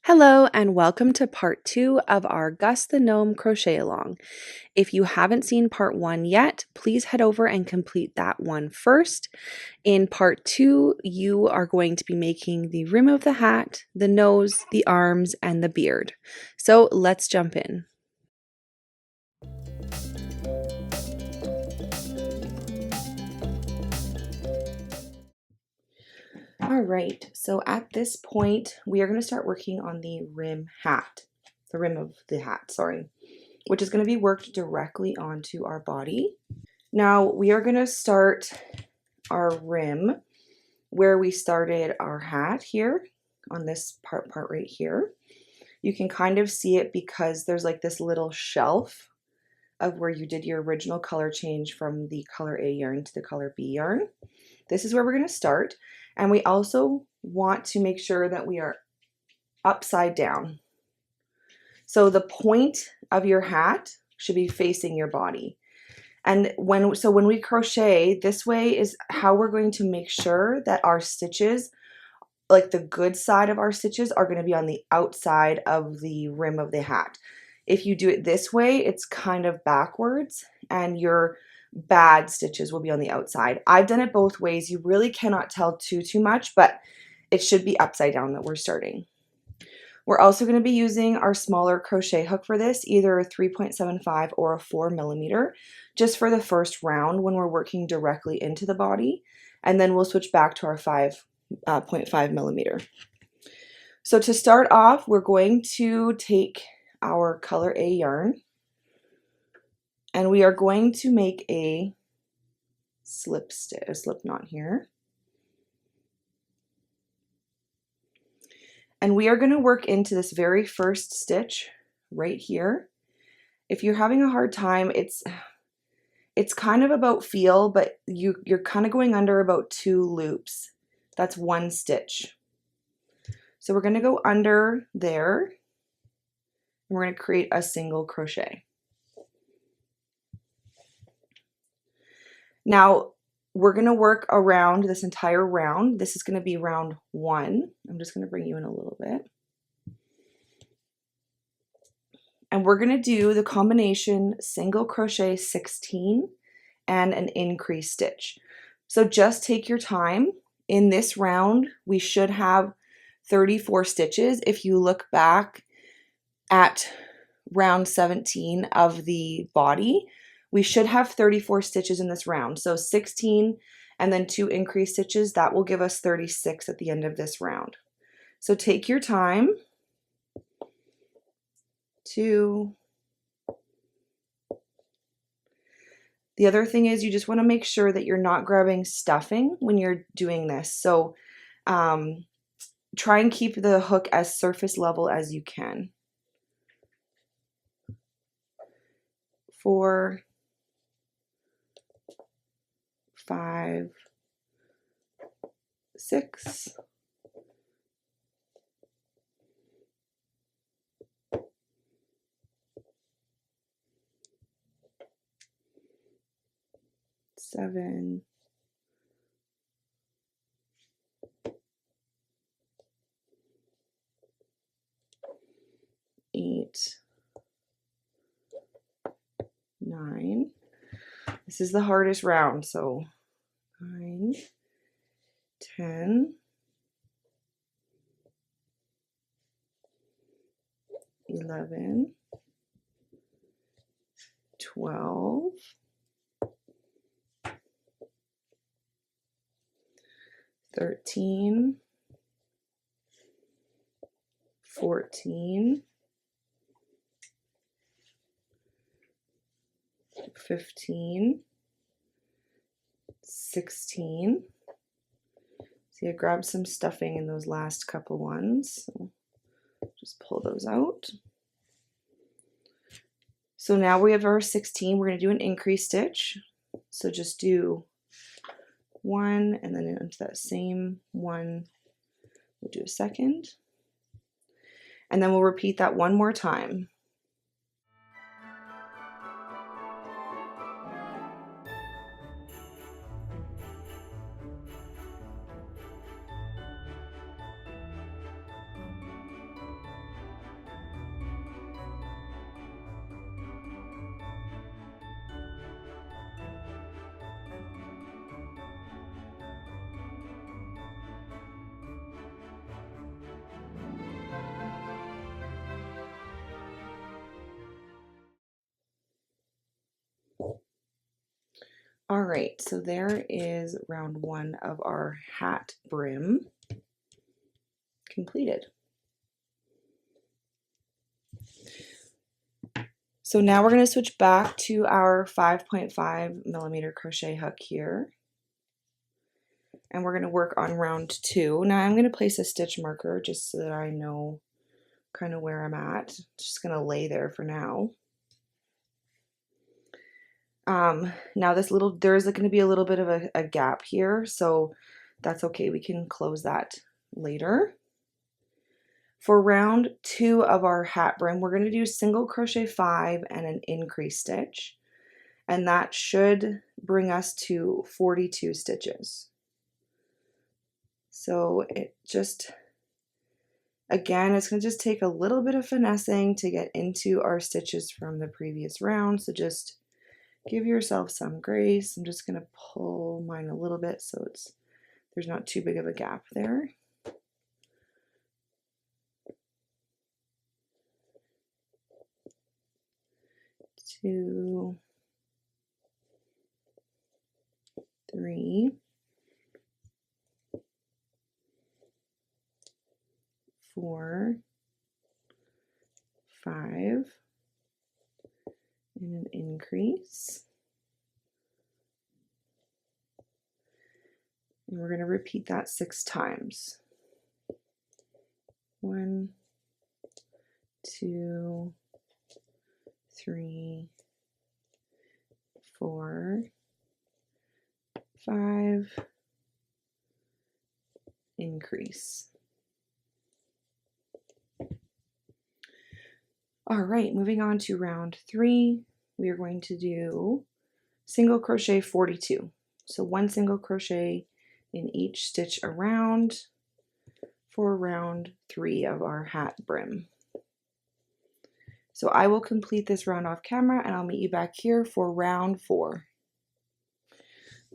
Hello and welcome to part 2 of our Gus the Gnome crochet along. If you haven't seen part 1 yet, please head over and complete that one first. In part 2, you are going to be making the rim of the hat, the nose, the arms, and the beard. So let's jump in. All right, so at this point, we are going to start working on the rim of the hat, which is going to be worked directly onto our body. Now we are going to start our rim where we started our hat here on this part right here. You can kind of see it because there's like this little shelf of where you did your original color change from the color A yarn to the color B yarn. This is where we're going to start. And we also want to make sure that we are upside down. So the point of your hat should be facing your body. And when we crochet, this way is how we're going to make sure that our stitches, like the good side of our stitches, are going to be on the outside of the rim of the hat. If you do it this way, it's kind of backwards and your bad stitches will be on the outside. I've done it both ways. You really cannot tell too much, but it should be upside down that we're starting. We're also going to be using our smaller crochet hook for this, either a 3.75 or a 4mm, just for the first round when we're working directly into the body, and then we'll switch back to our 5.5mm. So to start off, we're going to take our color A yarn, and we are going to make a slip knot here. And we are going to work into this very first stitch right here. If you're having a hard time, it's kind of about feel, but you're kind of going under about 2 loops. That's 1 stitch. So we're going to go under there, and we're going to create a single crochet. Now, we're going to work around this entire round. This is going to be round 1. I'm just going to bring you in a little bit. And we're going to do the combination single crochet 16 and an increase stitch. So just take your time. In this round, we should have 34 stitches. If you look back at round 17 of the body, we should have 34 stitches in this round. So 16 and then 2 increased stitches, that will give us 36 at the end of this round. So take your time. 2. The other thing is you just want to make sure that you're not grabbing stuffing when you're doing this. So try and keep the hook as surface level as you can. 4, 5, 6, 7, 8, 9. This is the hardest round, so 9, 10, 11, 12, 13, 14, 15, 16. See, I grabbed some stuffing in those last couple ones, so just pull those out. So now we have our 16. We're going to do an increase stitch. So just do 1 and then into that same one, we'll do a second. And then we'll repeat that one more time. All right, so there is round 1 of our hat brim completed. So now we're going to switch back to our 5.5 millimeter crochet hook here. And we're going to work on round 2. Now I'm going to place a stitch marker just so that I know kind of where I'm at. Just going to lay there for now. Now there is going to be a little bit of a gap here, so that's okay. We can close that later. For round 2 of our hat brim, we're going to do single crochet 5 and an increase stitch, and that should bring us to 42 stitches. So again, it's going to just take a little bit of finessing to get into our stitches from the previous round, so just give yourself some grace. I'm just going to pull mine a little bit so there's not too big of a gap there. Two, 3, 4, 5, and an increase. And we're going to repeat that 6 times. 1, 2, 3, 4, 5, increase. All right, moving on to round 3, we are going to do single crochet 42. So 1 single crochet in each stitch around for round 3 of our hat brim. So I will complete this round off camera and I'll meet you back here for round 4.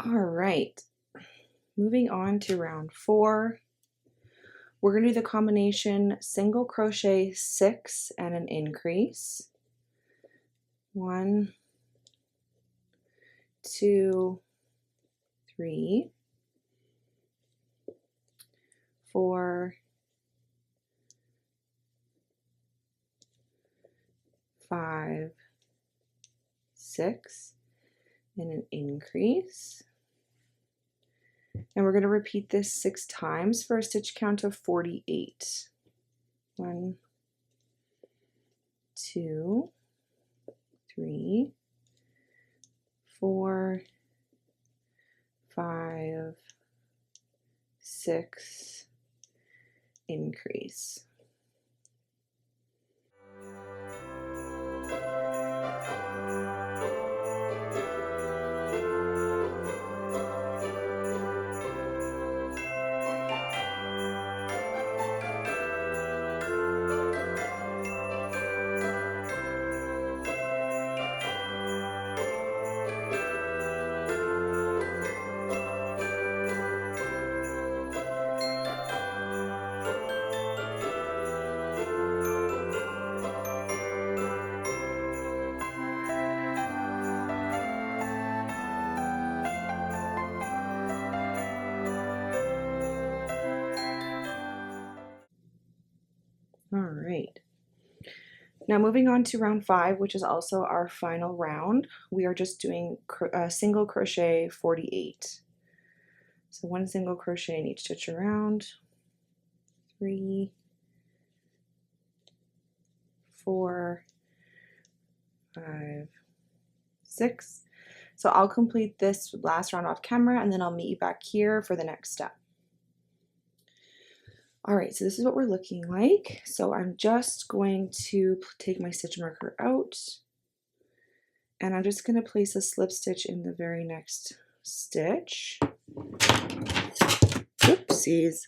All right, moving on to round 4. We're going to do the combination single crochet 6 and an increase. 1, 2, 3, 4, 5, 6, and an increase. And we're going to repeat this 6 times for a stitch count of 48. 1, 2, 3, 4, 5, 6, increase. All right. Now moving on to round 5, which is also our final round, we are just doing single crochet 48. So 1 single crochet in each stitch around. 3, 4, 5, 6. So I'll complete this last round off camera and then I'll meet you back here for the next step. All right, so this is what we're looking like. So I'm just going to take my stitch marker out and I'm just going to place a slip stitch in the very next stitch. Oopsies.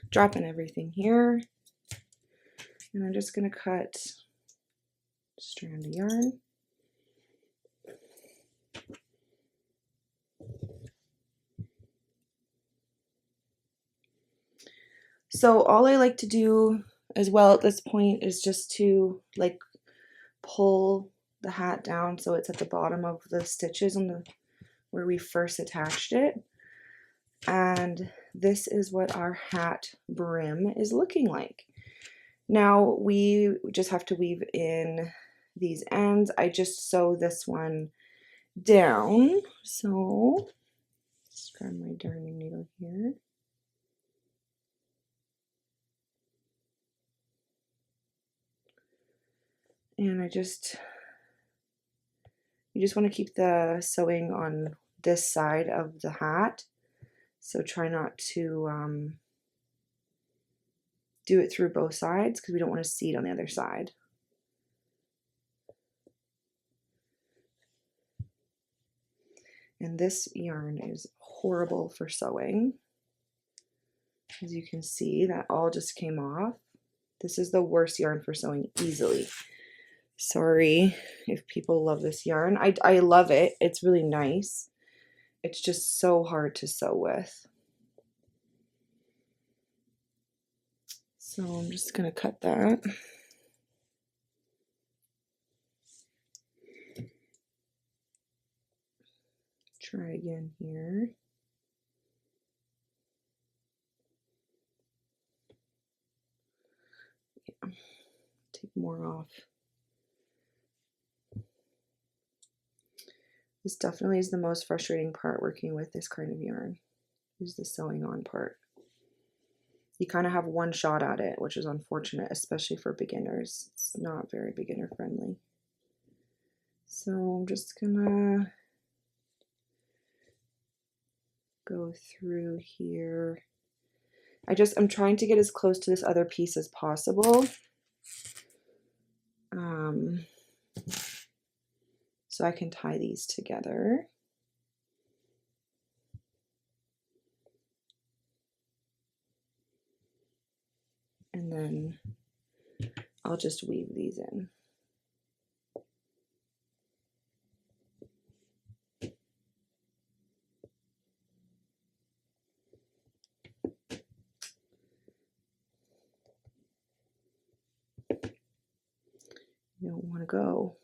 Dropping everything here. And I'm just going to cut a strand of yarn. So all I like to do as well at this point is just to pull the hat down so it's at the bottom of the stitches on where we first attached it. And this is what our hat brim is looking like. Now we just have to weave in these ends. I just sew this one down. So let's grab my darning needle here. And you just want to keep the sewing on this side of the hat. So try not to do it through both sides because we don't want to see it on the other side. And this yarn is horrible for sewing. As you can see, that all just came off. This is the worst yarn for sewing easily. Sorry if people love this yarn. I love it. It's really nice. It's just so hard to sew with. So I'm just going to cut that. Try again here. Yeah. Take more off. This definitely is the most frustrating part working with this kind of yarn, is the sewing on part. You kind of have one shot at it, which is unfortunate, especially for beginners. It's not very beginner friendly. So I'm just gonna go through here. I'm trying to get as close to this other piece as possible. So I can tie these together. And then I'll just weave these in. You don't want to go.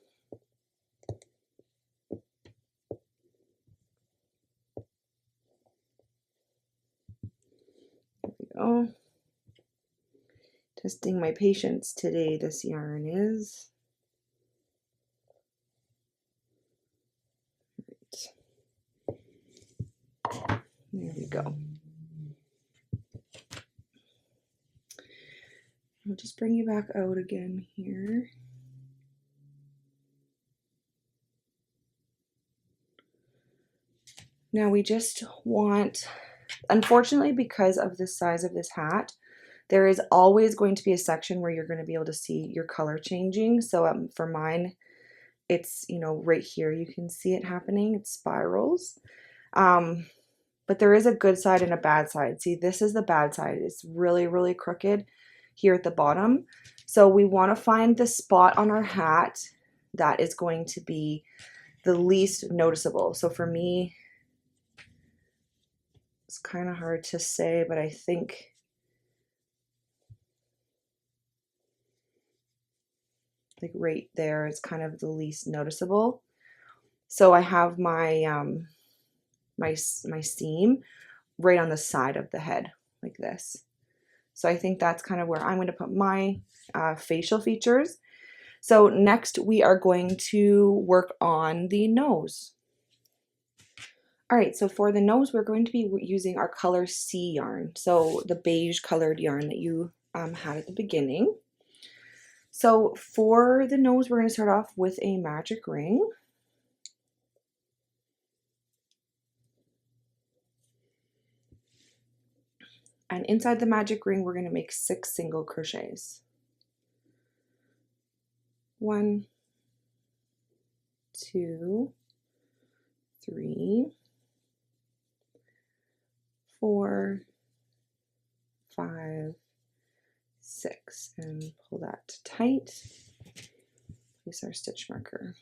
There we go. Testing my patience today, this yarn is. Right. There we go. I'll just bring you back out again here. Now we just want, unfortunately, because of the size of this hat, there is always going to be a section where you're going to be able to see your color changing. So for mine, it's, right here, you can see it happening. It spirals. But there is a good side and a bad side. See, this is the bad side. It's really, really crooked here at the bottom. So we want to find the spot on our hat that is going to be the least noticeable. So for me, it's kind of hard to say, but I think like right there is kind of the least noticeable. So I have my my seam right on the side of the head like this. So I think that's kind of where I'm going to put my facial features. So next we are going to work on the nose. All right, so for the nose, we're going to be using our color C yarn. So the beige colored yarn that you had at the beginning. So for the nose, we're going to start off with a magic ring. And inside the magic ring, we're going to make 6 single crochets. 1, 2, 3, 4, 5, 6, and pull that tight. Place our stitch marker.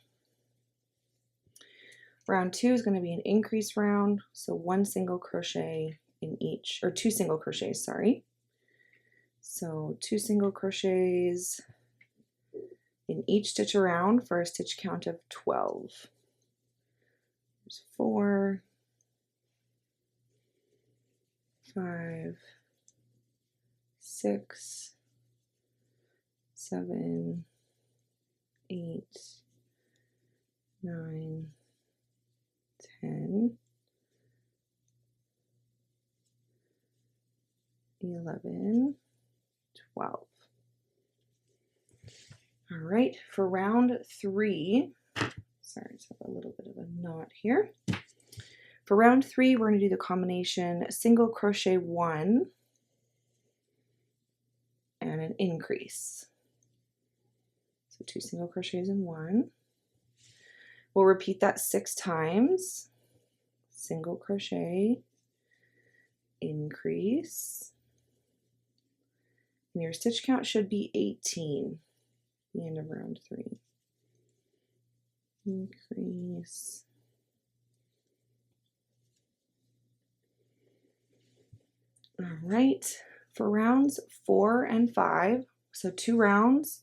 Round 2 is going to be an increase round, so 1 single crochet in each, or 2 single crochets, sorry. So 2 single crochets in each stitch around for a stitch count of 12. There's 4, 5, 6, 7, 8, 9, 10, 11, 12. All right, for round 3, sorry, just have a little bit of a knot here. For round 3, we're going to do the combination single crochet 1 and an increase. So 2 single crochets in 1. We'll repeat that 6 times. Single crochet, increase. And your stitch count should be 18. The end of round 3. Increase. All right, for rounds 4 and 5, so 2 rounds,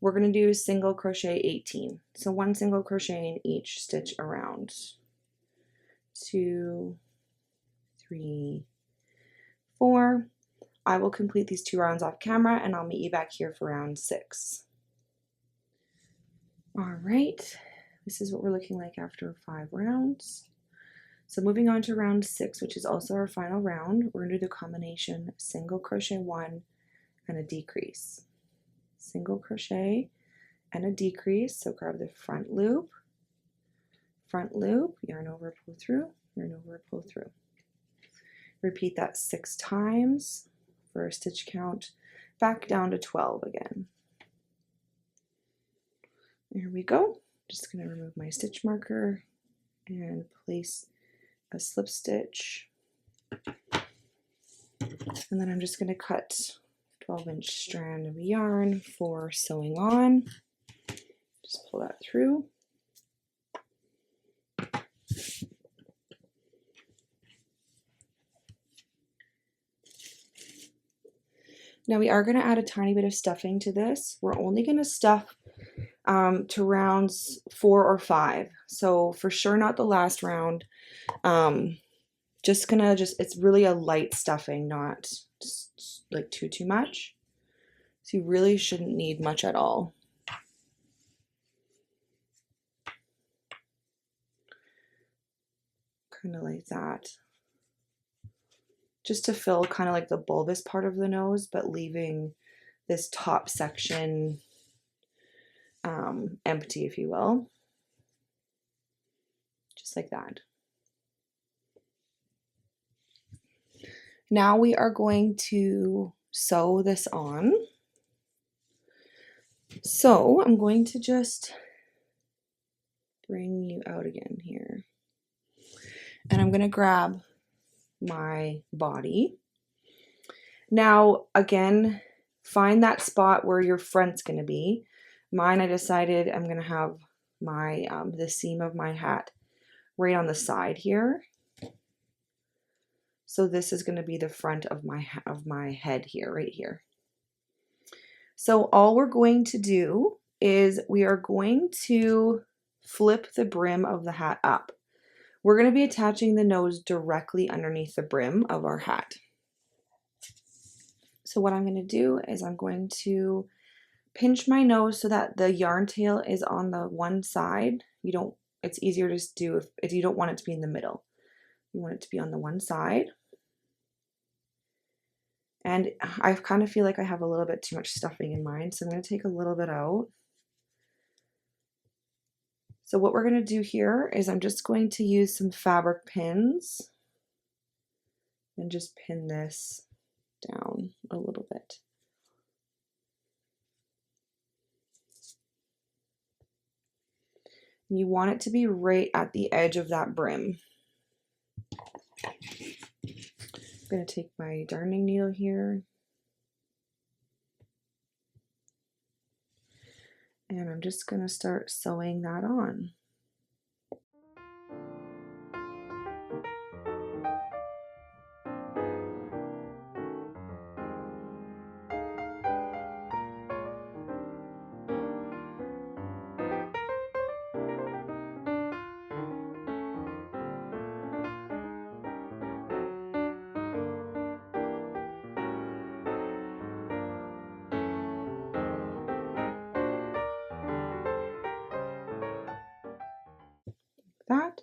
we're going to do single crochet 18. So 1 single crochet in each stitch around. 2, 3, 4. I will complete these 2 rounds off camera and I'll meet you back here for round 6. All right, this is what we're looking like after 5 rounds. So moving on to round 6, which is also our final round, we're going to do the combination single crochet 1 and a decrease. Single crochet and a decrease. So grab the front loop, yarn over, pull through, yarn over, pull through. Repeat that 6 times for a stitch count back down to 12 again. There we go. Just going to remove my stitch marker and place a slip stitch. And then I'm just going to cut 12-inch strand of yarn for sewing on. Just pull that through. Now we are going to add a tiny bit of stuffing to this. We're only going to stuff to rounds 4 or 5. So for sure not the last round. It's really a light stuffing, not just like too much. So you really shouldn't need much at all. Kind of like that. Just to fill kind of like the bulbous part of the nose, but leaving this top section empty, if you will. Just like that. Now we are going to sew this on. So I'm going to just bring you out again here. And I'm going to grab my body. Now, again, find that spot where your front's going to be. Mine, I decided I'm going to have my the seam of my hat right on the side here. So this is going to be the front of my head here, right here. So all we're going to do is we are going to flip the brim of the hat up. We're going to be attaching the nose directly underneath the brim of our hat. So what I'm going to do is I'm going to pinch my nose so that the yarn tail is on the one side. It's easier to do if you don't want it to be in the middle. You want it to be on the one side. And I kind of feel like I have a little bit too much stuffing in mine, so I'm going to take a little bit out. So what we're going to do here is I'm just going to use some fabric pins and just pin this down a little bit. And you want it to be right at the edge of that brim. I'm going to take my darning needle here. And I'm just going to start sewing that on. that.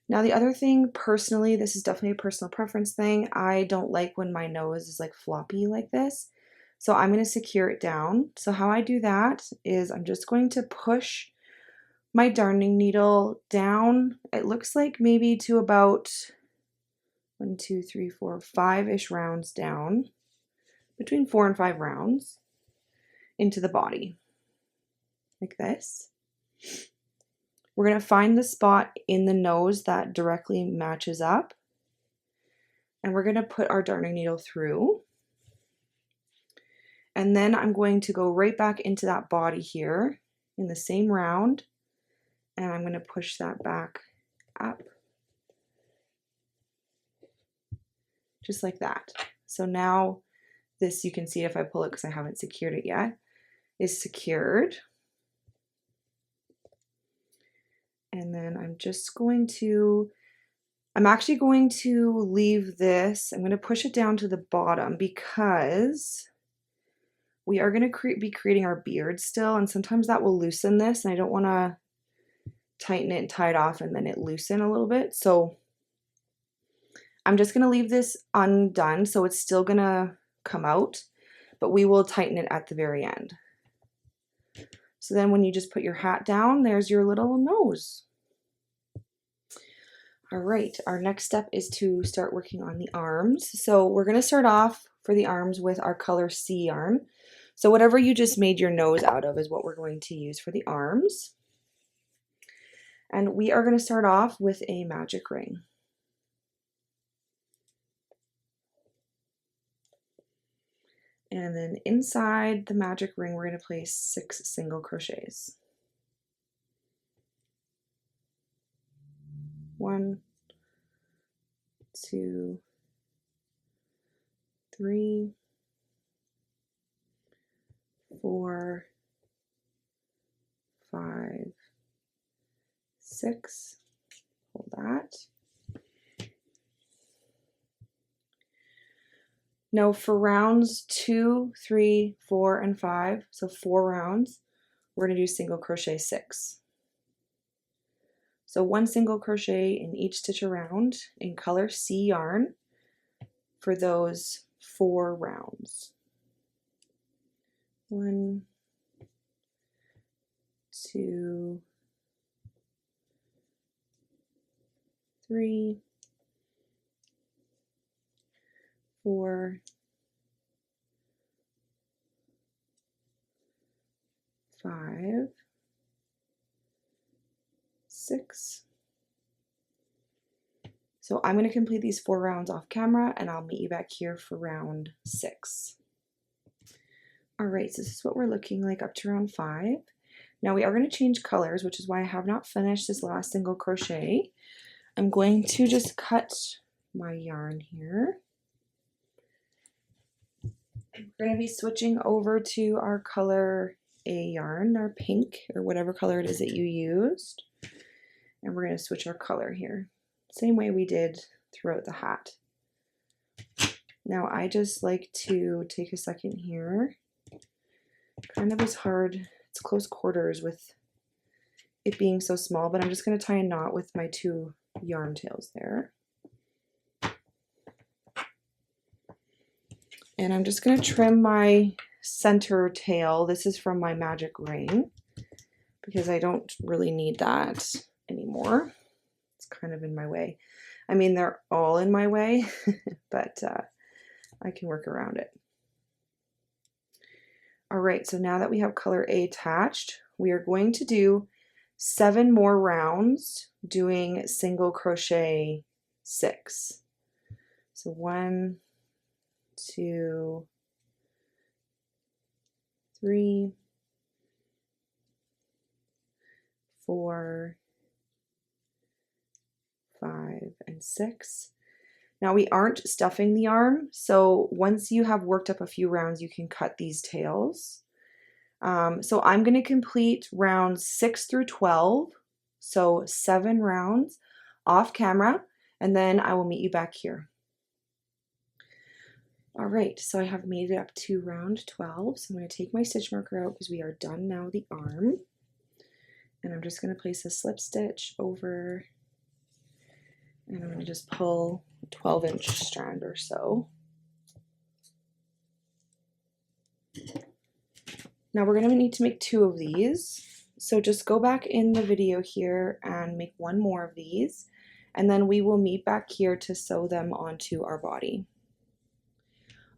Now the other thing, personally, this is definitely a personal preference thing. I don't like when my nose is like floppy like this. So I'm going to secure it down. So how I do that is I'm just going to push my darning needle down. It looks like maybe to about 1, 2, 3, 4, 5-ish rounds down, between 4 and 5 rounds into the body, like this. We're going to find the spot in the nose that directly matches up, and we're going to put our darning needle through. And then I'm going to go right back into that body here in the same round, and I'm going to push that back up, just like that. So now this, you can see if I pull it because I haven't secured it yet, is secured. And then I'm actually going to leave this, I'm going to push it down to the bottom because we are going to be creating our beard still, and sometimes that will loosen this, and I don't want to tighten it and tie it off and then it loosen a little bit. So I'm just going to leave this undone, so it's still going to come out, but we will tighten it at the very end. So then when you just put your hat down, there's your little nose. All right, our next step is to start working on the arms. So we're going to start off for the arms with our color C yarn. So whatever you just made your nose out of is what we're going to use for the arms. And we are going to start off with a magic ring. And then inside the magic ring, we're going to place 6 single crochets. 1, 2, 3, 4, 5, 6. Hold that. Now for rounds 2, 3, 4, and 5, so 4 rounds, we're going to do single crochet 6. So 1 single crochet in each stitch around in color C yarn for those 4 rounds. 1, 2, 3, 4, 5, 6. So I'm going to complete these 4 rounds off camera, and I'll meet you back here for round 6. All right, so this is what we're looking like up to round 5. Now we are going to change colors, which is why I have not finished this last single crochet. I'm going to just cut my yarn here. We're going to be switching over to our color A yarn, our pink, or whatever color it is that you used. And we're going to switch our color here. Same way we did throughout the hat. Now I just like to take a second here. Kind of is hard, it's close quarters with it being so small, but I'm just going to tie a knot with my 2 yarn tails there. And I'm just going to trim my center tail. This is from my magic ring because I don't really need that anymore. It's kind of in my way. I mean, they're all in my way, but I can work around it. All right, so now that we have color A attached, we are going to do 7 more rounds doing single crochet 6. So 1, 2, 3, 4, 5, and 6. Now we aren't stuffing the arm, so once you have worked up a few rounds, you can cut these tails. So I'm going to complete rounds 6 through 12, so 7 rounds off camera, and then I will meet you back here. All right, so I have made it up to round 12, so I'm going to take my stitch marker out because we are done now with the arm. And I'm just going to place a slip stitch over, and I'm going to just pull a 12-inch strand or so. Now we're going to need to make 2 of these. So just go back in the video here and make 1 more of these, and then we will meet back here to sew them onto our body.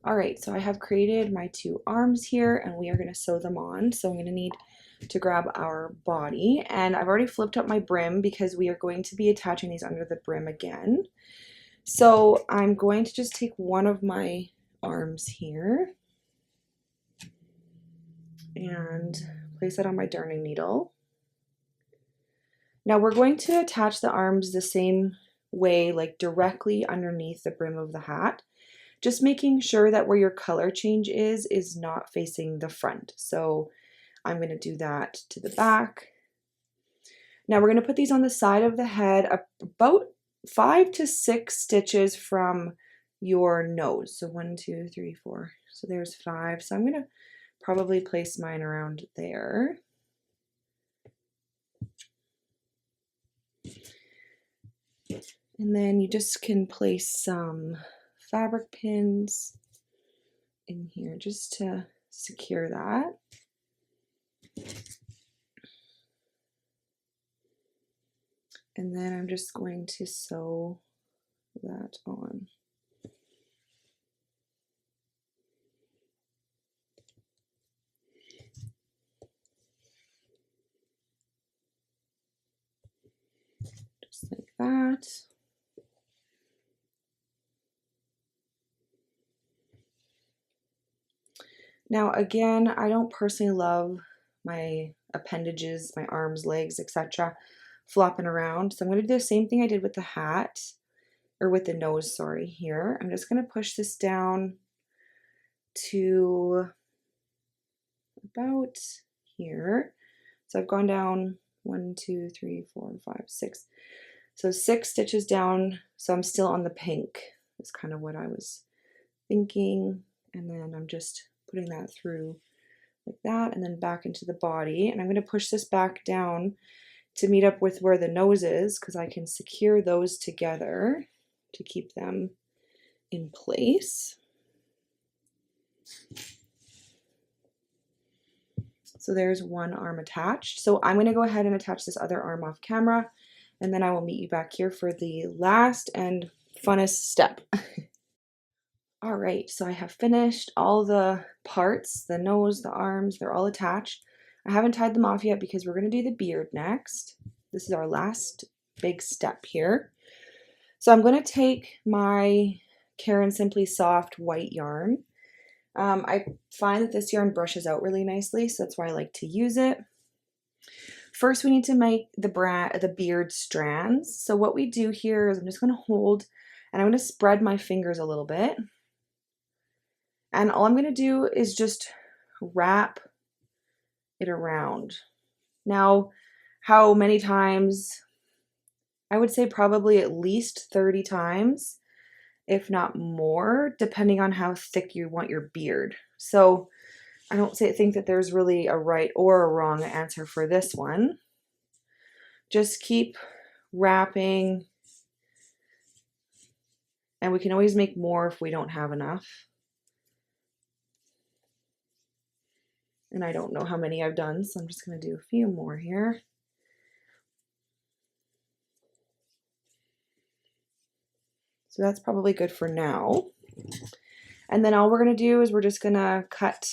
Alright, so I have created my 2 arms here, and we are going to sew them on. So I'm going to need to grab our body, and I've already flipped up my brim because we are going to be attaching these under the brim again. So I'm going to just take one of my arms here and place it on my darning needle. Now we're going to attach the arms the same way, like directly underneath the brim of the hat, just making sure that where your color change is not facing the front. So I'm going to do that to the back. Now we're going to put these on the side of the head, about 5 to 6 stitches from your nose. So 1, 2, 3, 4. So there's 5. So I'm going to probably place mine around there. And then you just can place some fabric pins in here just to secure that. And then I'm just going to sew that on. Just like that. Now again, I don't personally love my appendages, my arms, legs, etc. flopping around. So I'm going to do the same thing I did with the hat, or with the nose, sorry, here. I'm just going to push this down to about here. So I've gone down 1, 2, 3, 4, 5, 6. So 6 stitches down. So I'm still on the pink. That's kind of what I was thinking. And then I'm just putting that through like that, and then back into the body. And I'm going to push this back down to meet up with where the nose is, because I can secure those together to keep them in place. So there's one arm attached. So I'm going to go ahead and attach this other arm off camera, and then I will meet you back here for the last and funnest step. All right, so I have finished all the parts, the nose, the arms, they're all attached. I haven't tied them off yet because we're going to do the beard next. This is our last big step here. So I'm going to take my Caron Simply Soft white yarn. I find that this yarn brushes out really nicely, so that's why I like to use it. First, we need to make the beard strands. So what we do here is I'm just going to hold, and I'm going to spread my fingers a little bit. And all I'm going to do is just wrap it around. Now, how many times? I would say probably at least 30 times, if not more, depending on how thick you want your beard. So I don't think that there's really a right or a wrong answer for this one. Just keep wrapping, and we can always make more if we don't have enough. And I don't know how many I've done, so I'm just going to do a few more here. So that's probably good for now. And then all we're going to do is we're just going to cut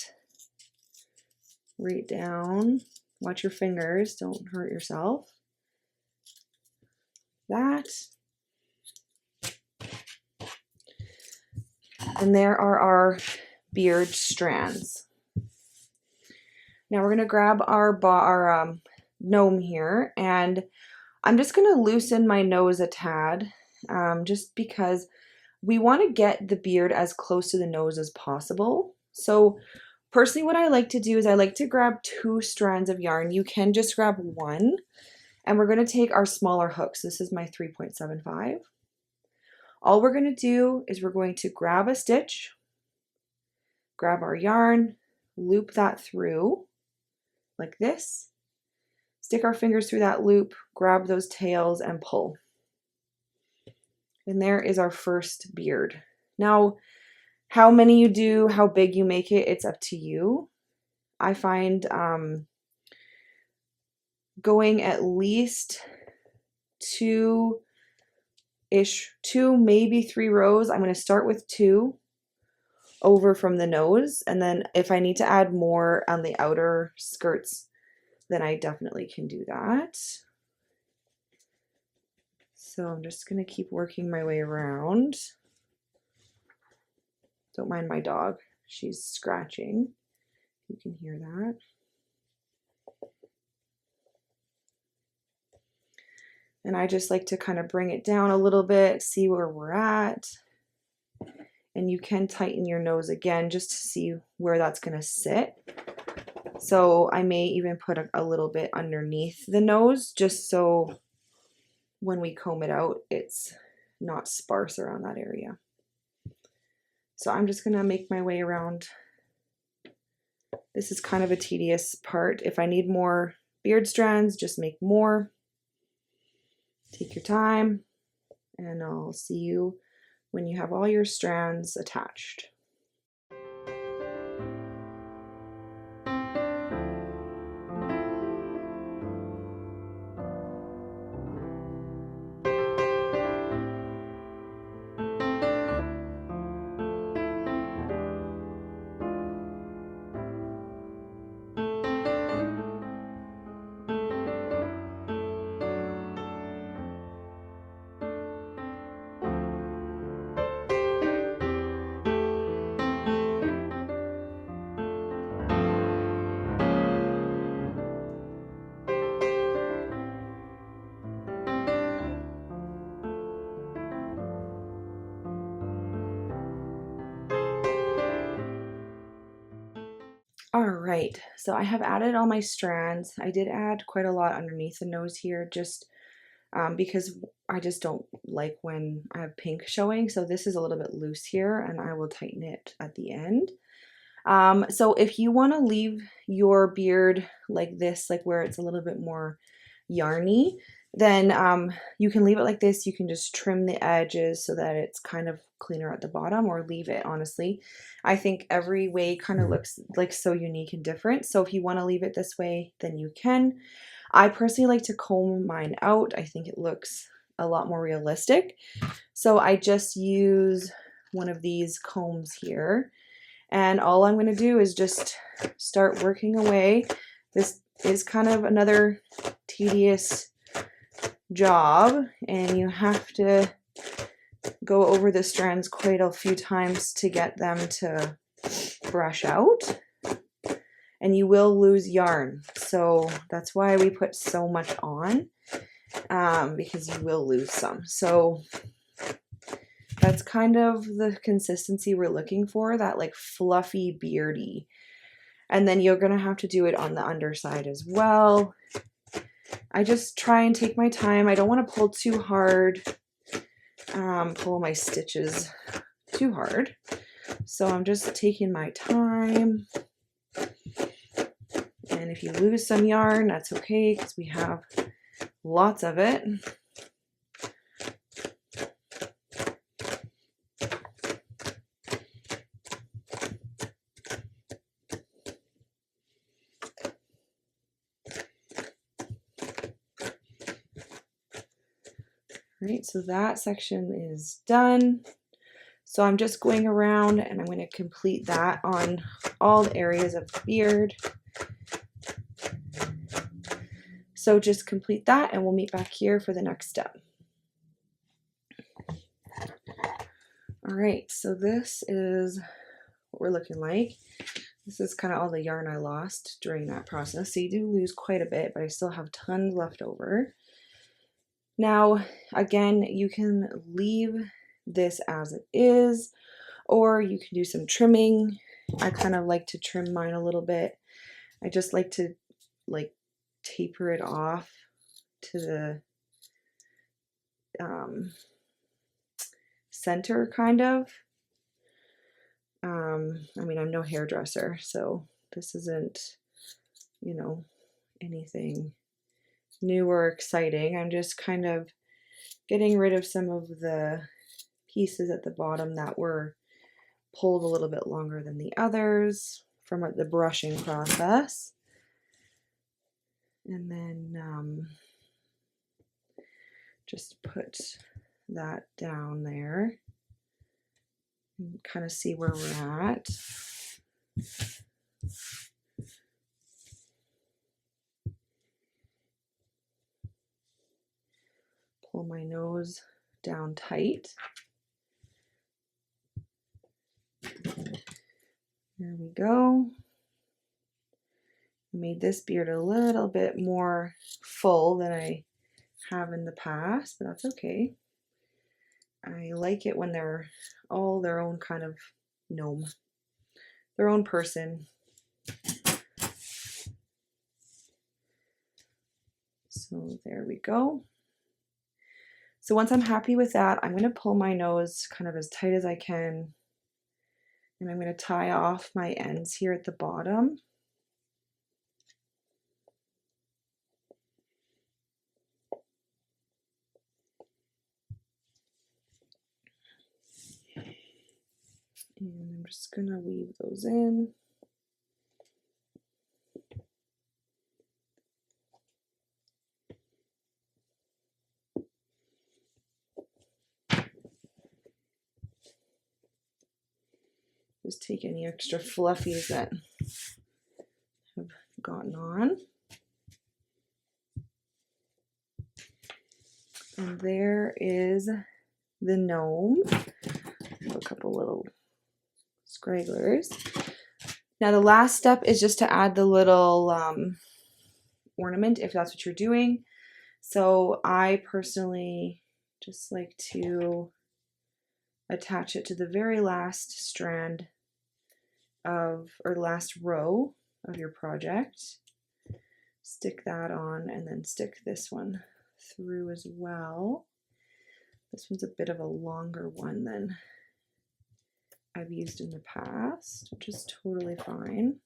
right down. Watch your fingers, don't hurt yourself. That. And there are our beard strands. Now we're going to grab our gnome here, and I'm just going to loosen my nose a tad, just because we want to get the beard as close to the nose as possible. So personally, what I like to do is I like to grab 2 strands of yarn. You can just grab 1, and we're going to take our smaller hooks. This is my 3.75. All we're going to do is we're going to grab a stitch, grab our yarn, loop that through like this. stick our fingers through that loop, grab those tails and pull. And there is our first beard. Now, how many you do, how big you make it, it's up to you. I find going at least two, maybe 3 rows. I'm going to start with 2 over from the nose, and then if I need to add more on the outer skirts, then I definitely can do that. So I'm just going to keep working my way around. Don't mind my dog. She's scratching. You can hear that. And I just like to kind of bring it down a little bit, see where we're at. And you can tighten your nose again just to see where that's going to sit. So I may even put a little bit underneath the nose just so when we comb it out, it's not sparse around that area. So I'm just going to make my way around. This is kind of a tedious part. If I need more beard strands, just make more. Take your time, and I'll see you when you have all your strands attached. All right, so I have added all my strands. I did add quite a lot underneath the nose here, just because I just don't like when I have pink showing. So this is a little bit loose here, and I will tighten it at the end. So if you want to leave your beard like this, like where it's a little bit more yarny, then you can leave it like this. You can just trim the edges so that it's kind of cleaner at the bottom, or leave it, honestly. I think every way kind of looks like so unique and different. So if you want to leave it this way, then you can. I personally like to comb mine out. I think it looks a lot more realistic. So I just use one of these combs here. And all I'm going to do is just start working away. This is kind of another tedious job, and you have to go over the strands quite a few times to get them to brush out. And you will lose yarn. So that's why we put so much on, because you will lose some. So that's kind of the consistency we're looking for, that like fluffy beardy. And then you're gonna have to do it on the underside as well. I just try and take my time. I don't want to pull too hard, pull my stitches too hard. So I'm just taking my time. And if you lose some yarn, that's okay, because we have lots of it. Right, so that section is done. So I'm just going around and I'm going to complete that on all the areas of the beard. So just complete that and we'll meet back here for the next step. All right, so this is what we're looking like. This is kind of all the yarn I lost during that process. So you do lose quite a bit, but I still have tons left over. Now, again, you can leave this as it is, or you can do some trimming. I kind of like to trim mine a little bit. I just like to like taper it off to the center, kind of. I mean, I'm no hairdresser, so this isn't, you know, anything new or exciting. I'm just kind of getting rid of some of the pieces at the bottom that were pulled a little bit longer than the others from the brushing process. And then just put that down there and kind of see where we're at. Pull my nose down tight. There we go. I made this beard a little bit more full than I have in the past, but that's okay. I like it when they're all their own kind of gnome, their own person. So there we go. So once I'm happy with that, I'm going to pull my nose kind of as tight as I can. And I'm going to tie off my ends here at the bottom. And I'm just going to weave those in. Just take any extra fluffies that have gotten on. And there is the gnome. A couple little scragglers. Now the last step is just to add the little ornament if that's what you're doing. So I personally just like to attach it to the very last strand of, or last row of your project. Stick that on and then stick this one through as well. This one's a bit of a longer one than I've used in the past, which is totally fine.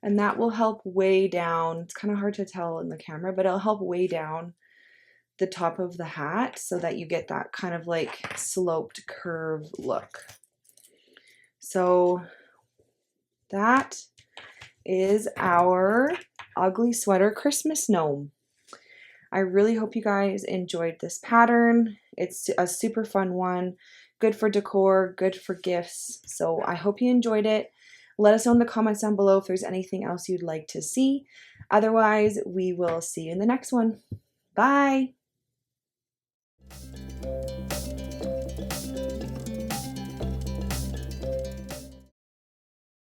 And that will help weigh down, it's kind of hard to tell in the camera, but it'll help weigh down the top of the hat so that you get that kind of like sloped curve look. So that is our ugly sweater Christmas gnome. I really hope you guys enjoyed this pattern. It's a super fun one, good for decor, good for gifts. So I hope you enjoyed it. Let us know in the comments down below if there's anything else you'd like to see. Otherwise, we will see you in the next one. Bye.